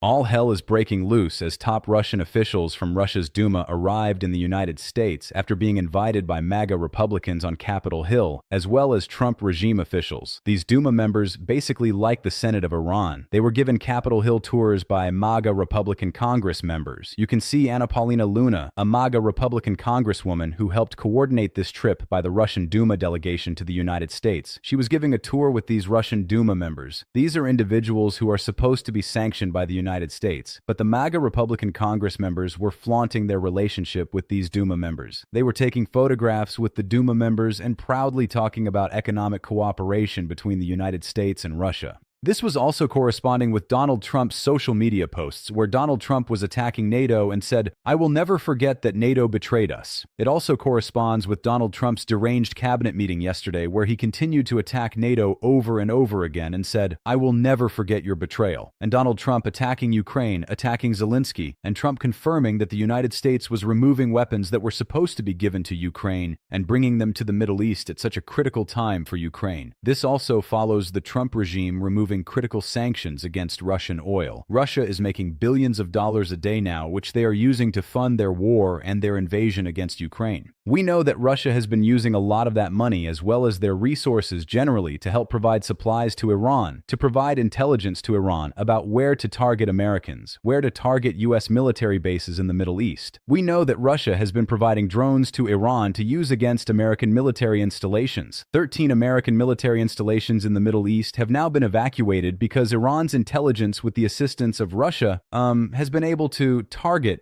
All hell is breaking loose as top Russian officials from Russia's Duma arrived in the United States after being invited by MAGA Republicans on Capitol Hill, as well as Trump regime officials. These Duma members, basically like the Senate of Iran, they were given Capitol Hill tours by MAGA Republican Congress members. You can see Anna Paulina Luna, a MAGA Republican congresswoman who helped coordinate this trip by the Russian Duma delegation to the United States. She was giving a tour with these Russian Duma members. These are individuals who are supposed to be sanctioned by the United States, but the MAGA Republican Congress members were flaunting their relationship with these Duma members. They were taking photographs with the Duma members and proudly talking about economic cooperation between the United States and Russia. This was also corresponding with Donald Trump's social media posts, where Donald Trump was attacking NATO and said, "I will never forget that NATO betrayed us." It also corresponds with Donald Trump's deranged cabinet meeting yesterday, where he continued to attack NATO over and over again and said, "I will never forget your betrayal." And Donald Trump attacking Ukraine, attacking Zelensky, and Trump confirming that the United States was removing weapons that were supposed to be given to Ukraine and bringing them to the Middle East at such a critical time for Ukraine. This also follows the Trump regime removing critical sanctions against Russian oil. Russia is making billions of dollars a day now, which they are using to fund their war and their invasion against Ukraine. We know that Russia has been using a lot of that money as well as their resources generally to help provide supplies to Iran, to provide intelligence to Iran about where to target Americans, where to target U.S. military bases in the Middle East. We know that Russia has been providing drones to Iran to use against American military installations. 13 American military installations in the Middle East have now been evacuated because Iran's intelligence, with the assistance of Russia, has been able to target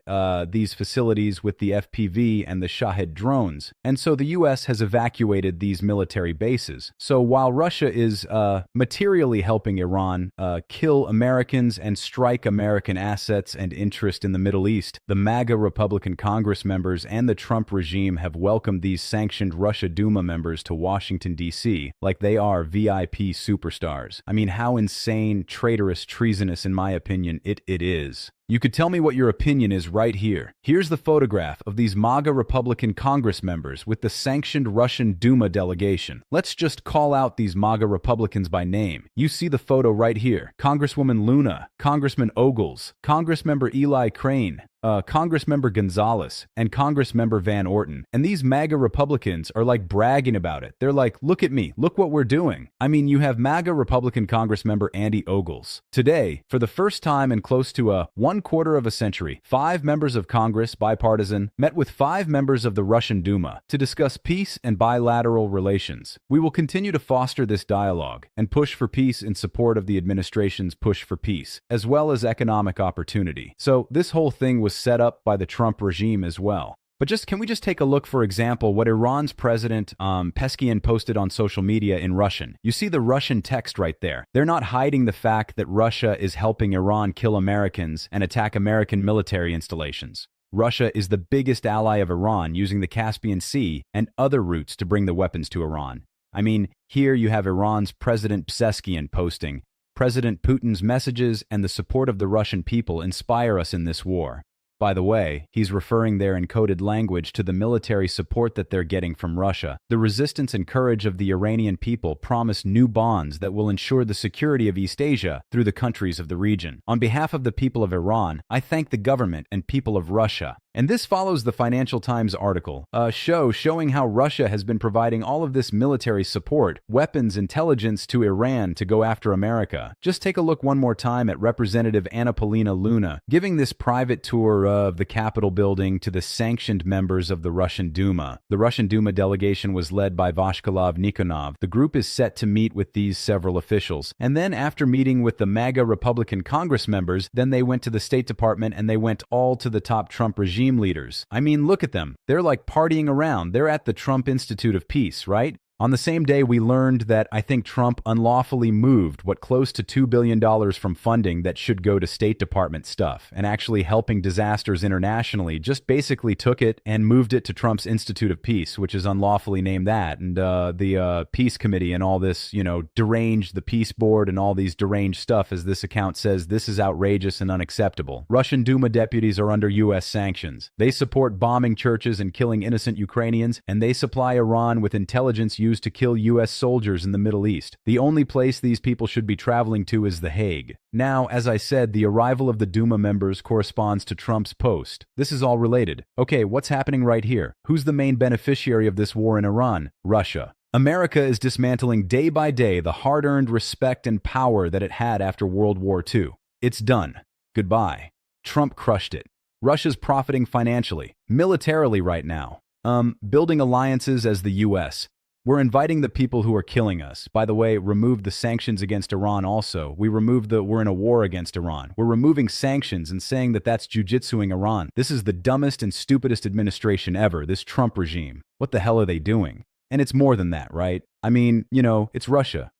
these facilities with the FPV and the Shahed drones. And so the U.S. has evacuated these military bases. So while Russia is materially helping Iran kill Americans and strike American assets and interest in the Middle East, the MAGA Republican Congress members and the Trump regime have welcomed these sanctioned Russia Duma members to Washington, D.C. like they are VIP superstars. I mean, how insane, traitorous, treasonous, in my opinion, it is. You could tell me what your opinion is right here. Here's the photograph of these MAGA Republican Congress members with the sanctioned Russian Duma delegation. Let's just call out these MAGA Republicans by name. You see the photo right here. Congresswoman Luna, Congressman Ogles, Congressmember Eli Crane, Congressmember Gonzalez, and Congressmember Van Orton. And these MAGA Republicans are like bragging about it. They're like, look at me, look what we're doing. I mean, you have MAGA Republican Congressmember Andy Ogles. Today, for the first time in close to a 1/4 of a century, 5 members of Congress, bipartisan, met with 5 members of the Russian Duma to discuss peace and bilateral relations. We will continue to foster this dialogue and push for peace in support of the administration's push for peace, as well as economic opportunity. So this whole thing was set up by the Trump regime as well. But can we just take a look, for example, what Iran's president Peskian posted on social media in Russian? You see the Russian text right there. They're not hiding the fact that Russia is helping Iran kill Americans and attack American military installations. Russia is the biggest ally of Iran, using the Caspian Sea and other routes to bring the weapons to Iran. I mean, here you have Iran's President Peskian posting, "President Putin's messages and the support of the Russian people inspire us in this war." By the way, he's referring their encoded language to the military support that they're getting from Russia. The resistance and courage of the Iranian people promise new bonds that will ensure the security of East Asia through the countries of the region. On behalf of the people of Iran, I thank the government and people of Russia. And this follows the Financial Times article, a show showing how Russia has been providing all of this military support, weapons, intelligence to Iran to go after America. Just take a look one more time at Representative Anna Paulina Luna giving this private tour of the Capitol building to the sanctioned members of the Russian Duma. The Russian Duma delegation was led by Vashkalov Nikonov. The group is set to meet with these several officials. And then after meeting with the MAGA Republican Congress members, then they went to the State Department and they went all to the top Trump regime leaders. I mean, look at them. They're like partying around. They're at the Trump Institute of Peace, right? On the same day, we learned that I think Trump unlawfully moved close to $2 billion from funding that should go to State Department stuff and actually helping disasters internationally, just basically took it and moved it to Trump's Institute of Peace, which is unlawfully named that. And the Peace Committee and all this, deranged, the Peace Board and all these deranged stuff, as this account says, this is outrageous and unacceptable. Russian Duma deputies are under U.S. sanctions. They support bombing churches and killing innocent Ukrainians, and they supply Iran with intelligence used to kill U.S. soldiers in the Middle East. The only place these people should be traveling to is The Hague. Now, as I said, the arrival of the Duma members corresponds to Trump's post. This is all related. Okay, what's happening right here? Who's the main beneficiary of this war in Iran? Russia. America is dismantling day by day the hard-earned respect and power that it had after World War II. It's done. Goodbye. Trump crushed it. Russia's profiting financially, militarily right now. Building alliances as the U.S. We're inviting the people who are killing us. By the way, removed the sanctions against Iran also. We're in a war against Iran. We're removing sanctions and saying that that's jujitsuing Iran. This is the dumbest and stupidest administration ever, this Trump regime. What the hell are they doing? And it's more than that, right? I mean, it's Russia,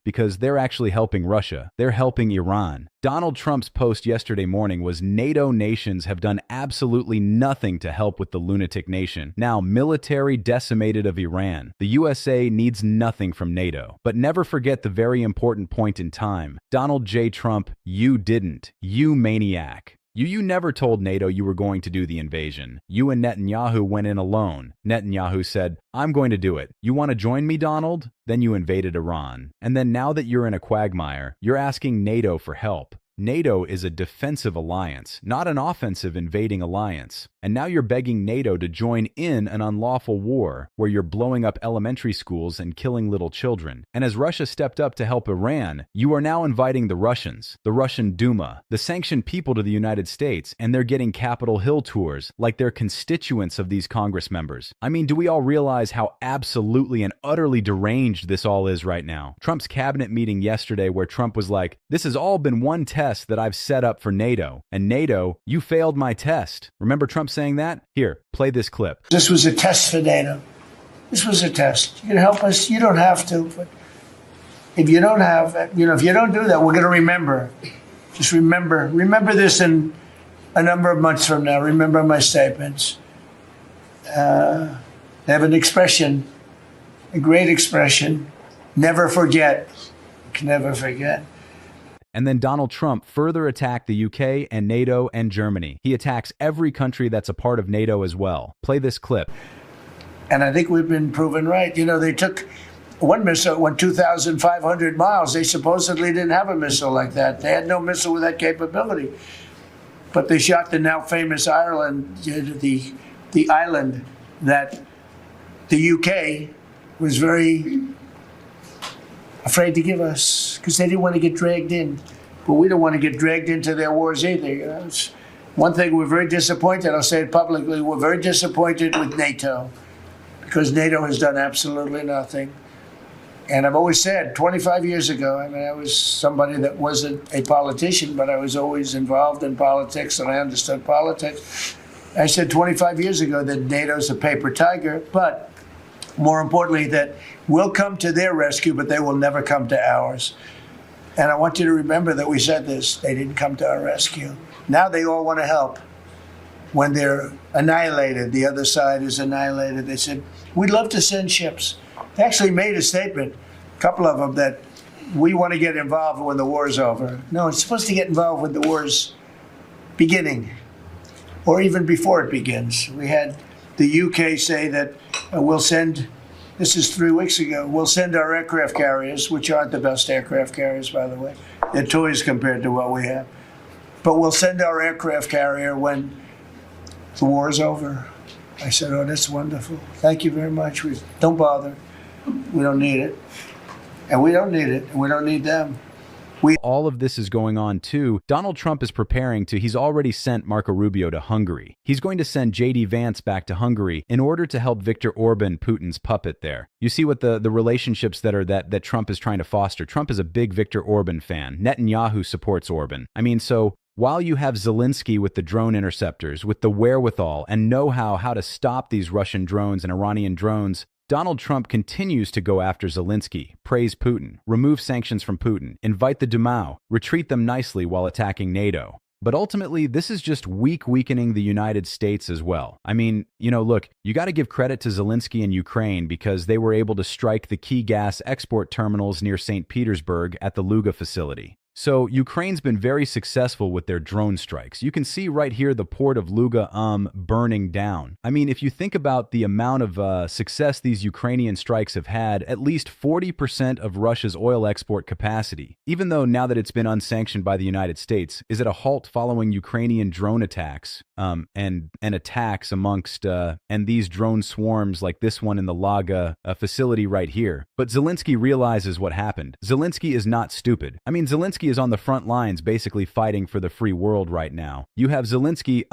because they're actually helping Russia. They're helping Iran. Donald Trump's post yesterday morning was NATO nations have done absolutely nothing to help with the lunatic nation. Now, military decimated of Iran. The USA needs nothing from NATO. But never forget the very important point in time. Donald J. Trump, you didn't. You maniac. You never told NATO you were going to do the invasion. You and Netanyahu went in alone. Netanyahu said, I'm going to do it. You want to join me, Donald? Then you invaded Iran. And then now that you're in a quagmire, you're asking NATO for help. NATO is a defensive alliance, not an offensive invading alliance. And now you're begging NATO to join in an unlawful war where you're blowing up elementary schools and killing little children. And as Russia stepped up to help Iran, you are now inviting the Russians, the Russian Duma, the sanctioned people to the United States, and they're getting Capitol Hill tours like they're constituents of these Congress members. I mean, do we all realize how absolutely and utterly deranged this all is right now? Trump's cabinet meeting yesterday where Trump was like, this has all been one test that I've set up for NATO. And NATO, you failed my test. Remember Trump saying that? Here, play this clip. This was a test for NATO. This was a test. You can help us. You don't have to. But if you don't have, if you don't do that, we're going to remember. Just remember this in a number of months from now. Remember my statements. They have an expression, a great expression. Never forget. You can never forget. And then Donald Trump further attacked the UK and NATO and Germany. He attacks every country that's a part of NATO as well. Play this clip. And I think we've been proven right. They took one missile, went 2,500 miles. They supposedly didn't have a missile like that. They had no missile with that capability. But they shot the now famous Ireland, the island that the UK was very afraid to give us because they didn't want to get dragged in. But we don't want to get dragged into their wars either. It's one thing we're very disappointed, I'll say it publicly, we're very disappointed with NATO because NATO has done absolutely nothing. And I've always said, 25 years ago, I was somebody that wasn't a politician, but I was always involved in politics and I understood politics. I said 25 years ago that NATO's a paper tiger, but more importantly, that we'll come to their rescue, but they will never come to ours. And I want you to remember that we said this. They didn't come to our rescue. Now they all want to help. When they're annihilated, the other side is annihilated. They said, we'd love to send ships. They actually made a statement, a couple of them, that we want to get involved when the war is over. No, it's supposed to get involved when the war's beginning, or even before it begins. We had the UK say that we'll send, this is 3 weeks ago, we'll send our aircraft carriers, which aren't the best aircraft carriers, by the way. They're toys compared to what we have. But we'll send our aircraft carrier when the war is over. I said, oh, that's wonderful. Thank you very much. Don't bother. We don't need it. And we don't need it. And we don't need them. All of this is going on too. Donald Trump is preparing he's already sent Marco Rubio to Hungary. He's going to send J.D. Vance back to Hungary in order to help Viktor Orban, Putin's puppet there. You see what the relationships that Trump is trying to foster. Trump is a big Viktor Orban fan. Netanyahu supports Orban. I mean, so while you have Zelensky with the drone interceptors, with the wherewithal and know-how to stop these Russian drones and Iranian drones, Donald Trump continues to go after Zelensky, praise Putin, remove sanctions from Putin, invite the Duma, retreat them nicely while attacking NATO. But ultimately, this is just weakening the United States as well. I mean, look, you got to give credit to Zelensky and Ukraine because they were able to strike the key gas export terminals near St. Petersburg at the Luga facility. So Ukraine's been very successful with their drone strikes. You can see right here the port of Luga burning down. I mean, if you think about the amount of success these Ukrainian strikes have had, at least 40% of Russia's oil export capacity, even though now that it's been unsanctioned by the United States, is at a halt following Ukrainian drone attacks and attacks amongst and these drone swarms like this one in the Laga facility right here. But Zelensky realizes what happened. Zelensky is not stupid. I mean, Zelensky is on the front lines basically fighting for the free world right now. You have Zelensky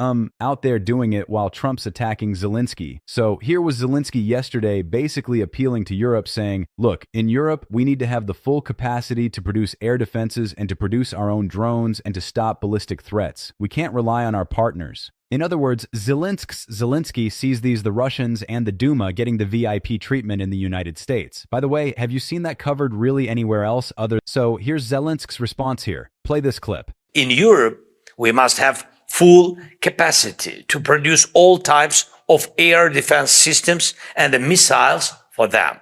out there doing it while Trump's attacking Zelensky. So here was Zelensky yesterday basically appealing to Europe saying, look, in Europe, we need to have the full capacity to produce air defenses and to produce our own drones and to stop ballistic threats. We can't rely on our partners. In other words, Zelensky sees the Russians and the Duma getting the VIP treatment in the United States. By the way, have you seen that covered really anywhere else other? So here's Zelensky's response here. Play this clip. In Europe, we must have full capacity to produce all types of air defense systems and the missiles for them.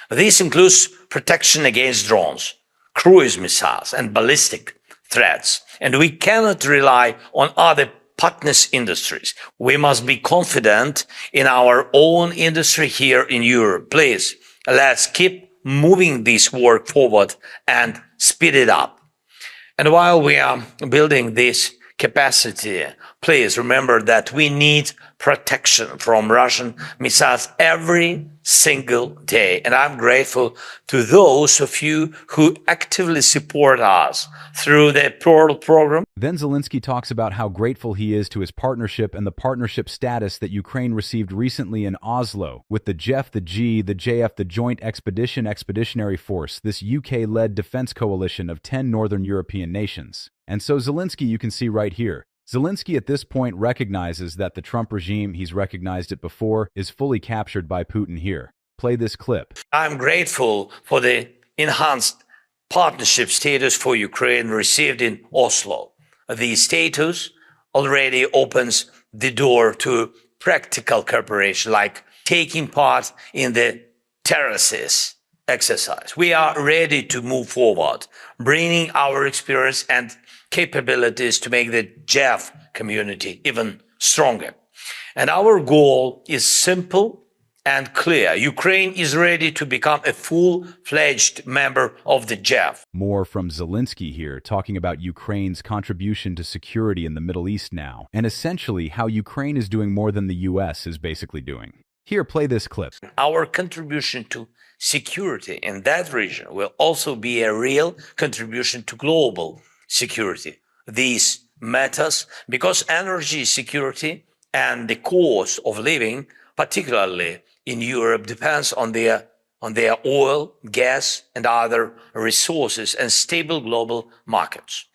This includes protection against drones, cruise missiles, and ballistic threats. And we cannot rely on other partners' industries. We must be confident in our own industry here in Europe. Please, let's keep moving this work forward and speed it up. And while we are building this capacity, please remember that we need protection from Russian missiles every single day. And I'm grateful to those of you who actively support us through the Pearl program. Then Zelensky talks about how grateful he is to his partnership and the partnership status that Ukraine received recently in Oslo with the JEF, the G, the JF, the Joint Expeditionary Force, this UK-led defense coalition of 10 northern European nations. And so Zelensky, you can see right here, Zelensky at this point recognizes that the Trump regime, he's recognized it before, is fully captured by Putin here. Play this clip. I'm grateful for the enhanced partnership status for Ukraine received in Oslo. The status already opens the door to practical cooperation, like taking part in the terraces exercise. We are ready to move forward, bringing our experience and capabilities to make the JEF community even stronger. And our goal is simple and clear. Ukraine is ready to become a full-fledged member of the JEF. More from Zelensky here, talking about Ukraine's contribution to security in the Middle East now, and essentially how Ukraine is doing more than the U.S. is basically doing. Here, play this clip. Our contribution to security in that region will also be a real contribution to global security. This matters because energy security and the cost of living, particularly in Europe, depends on their oil, gas, and other resources and stable global markets.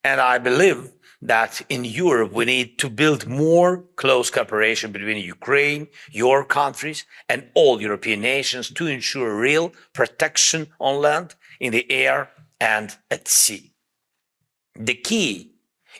And I believe that in Europe, we need to build more close cooperation between Ukraine, your countries, and all European nations to ensure real protection on land, in the air, and at sea. The key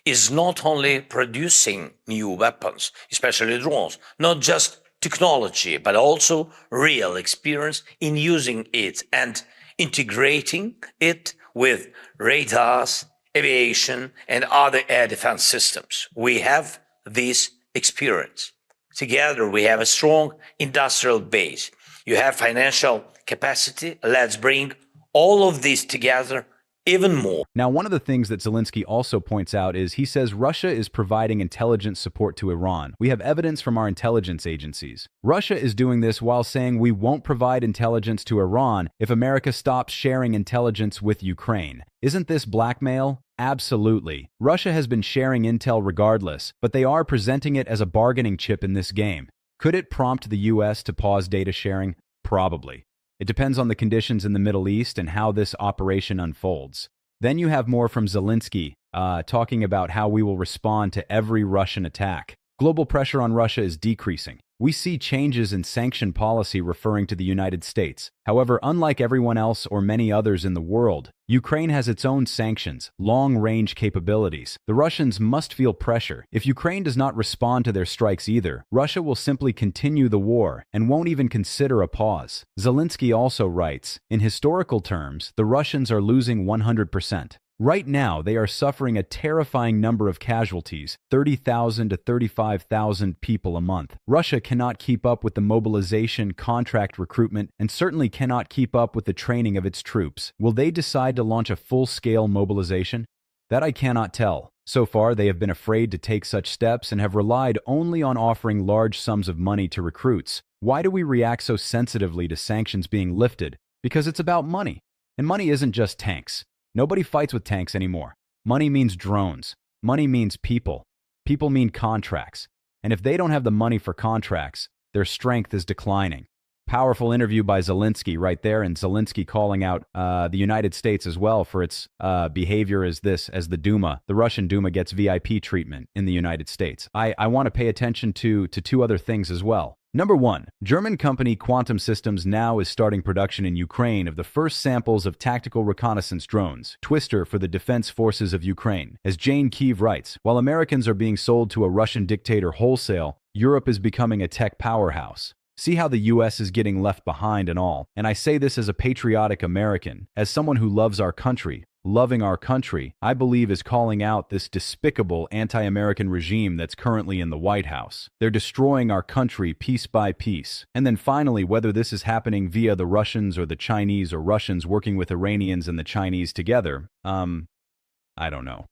is not only producing new weapons, especially drones, not just technology, but also real experience in using it and integrating it with radars, aviation, and other air defense systems. We have this experience. Together, we have a strong industrial base. You have financial capacity. Let's bring all of this together even more. Now, one of the things that Zelensky also points out is he says Russia is providing intelligence support to Iran. We have evidence from our intelligence agencies. Russia is doing this while saying we won't provide intelligence to Iran if America stops sharing intelligence with Ukraine. Isn't this blackmail? Absolutely. Russia has been sharing intel regardless, but they are presenting it as a bargaining chip in this game. Could it prompt the U.S. to pause data sharing? Probably. It depends on the conditions in the Middle East and how this operation unfolds. Then you have more from Zelensky, talking about how we will respond to every Russian attack. Global pressure on Russia is decreasing. We see changes in sanction policy referring to the United States. However, unlike everyone else or many others in the world, Ukraine has its own sanctions, long-range capabilities. The Russians must feel pressure. If Ukraine does not respond to their strikes either, Russia will simply continue the war and won't even consider a pause. Zelensky also writes, in historical terms, the Russians are losing 100%. Right now, they are suffering a terrifying number of casualties, 30,000 to 35,000 people a month. Russia cannot keep up with the mobilization, contract recruitment, and certainly cannot keep up with the training of its troops. Will they decide to launch a full-scale mobilization? That I cannot tell. So far, they have been afraid to take such steps and have relied only on offering large sums of money to recruits. Why do we react so sensitively to sanctions being lifted? Because it's about money. And money isn't just tanks. Nobody fights with tanks anymore. Money means drones. Money means people. People mean contracts. And if they don't have the money for contracts, their strength is declining. Powerful interview by Zelensky right there, and Zelensky calling out the United States as well for its behavior as the Duma. The Russian Duma gets VIP treatment in the United States. I want to pay attention to two other things as well. Number one, German company Quantum Systems now is starting production in Ukraine of the first samples of tactical reconnaissance drones, Twister for the defense forces of Ukraine. As Jane Kiev writes, while Americans are being sold to a Russian dictator wholesale, Europe is becoming a tech powerhouse. See how the US is getting left behind and all. And I say this as a patriotic American, as someone who loves our country. Loving our country, I believe, is calling out this despicable anti-American regime that's currently in the White House. They're destroying our country piece by piece. And then finally, whether this is happening via the Russians or the Chinese or Russians working with Iranians and the Chinese together, I don't know.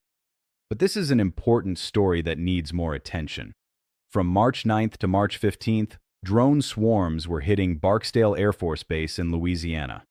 But this is an important story that needs more attention. From March 9th to March 15th, drone swarms were hitting Barksdale Air Force Base in Louisiana.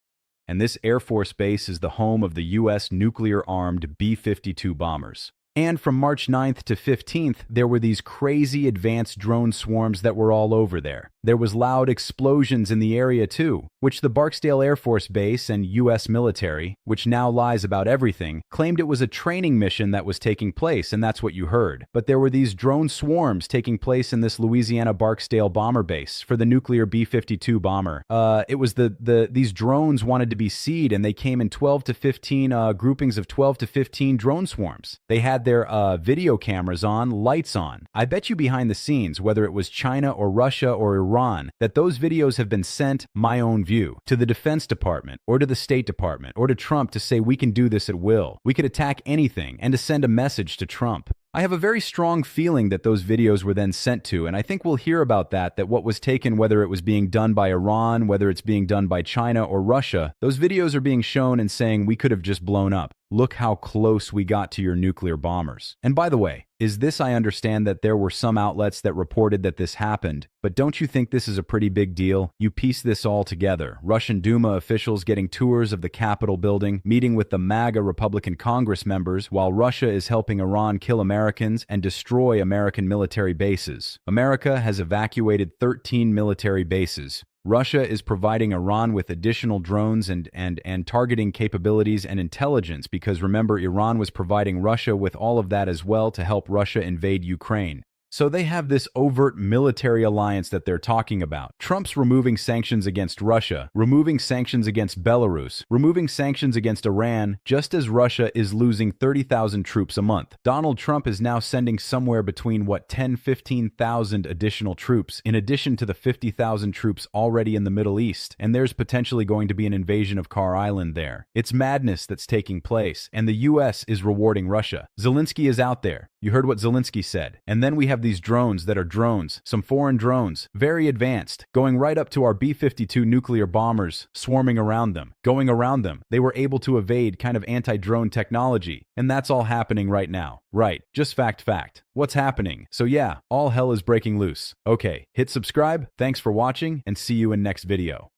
And this Air Force Base is the home of the U.S. nuclear-armed B-52 bombers. And from March 9th to 15th, there were these crazy advanced drone swarms that were all over there. There was loud explosions in the area too, which the Barksdale Air Force Base and U.S. military, which now lies about everything, claimed it was a training mission that was taking place, and that's what you heard. But there were these drone swarms taking place in this Louisiana Barksdale bomber base for the nuclear B-52 bomber. It was these drones wanted to be seeded, and they came in 12 to 15 groupings of 12 to 15 drone swarms. They had their video cameras on, lights on. I bet you behind the scenes, whether it was China or Russia or Iran, that those videos have been sent, my own view, to the Defense Department or to the State Department or to Trump to say we can do this at will. We could attack anything, and to send a message to Trump. I have a very strong feeling that those videos were then sent to, and I think we'll hear about that what was taken, whether it was being done by Iran, whether it's being done by China or Russia, those videos are being shown and saying we could have just blown up. Look how close we got to your nuclear bombers. And by the way, I understand that there were some outlets that reported that this happened, but don't you think this is a pretty big deal? You piece this all together. Russian Duma officials getting tours of the Capitol building, meeting with the MAGA Republican Congress members, while Russia is helping Iran kill Americans and destroy American military bases. America has evacuated 13 military bases. Russia is providing Iran with additional drones and targeting capabilities and intelligence because remember, Iran was providing Russia with all of that as well to help Russia invade Ukraine. So they have this overt military alliance that they're talking about. Trump's removing sanctions against Russia, removing sanctions against Belarus, removing sanctions against Iran, just as Russia is losing 30,000 troops a month. Donald Trump is now sending somewhere between 10,000-15,000 additional troops, in addition to the 50,000 troops already in the Middle East, and there's potentially going to be an invasion of Carr Island there. It's madness that's taking place, and the U.S. is rewarding Russia. Zelensky is out there. You heard what Zelensky said. And then we have these drones that are drones, some foreign drones, very advanced, going right up to our B-52 nuclear bombers, swarming around them, going around them. They were able to evade kind of anti-drone technology. And that's all happening right now. Right, just fact. What's happening? So yeah, all hell is breaking loose. Okay, hit subscribe, thanks for watching, and see you in next video.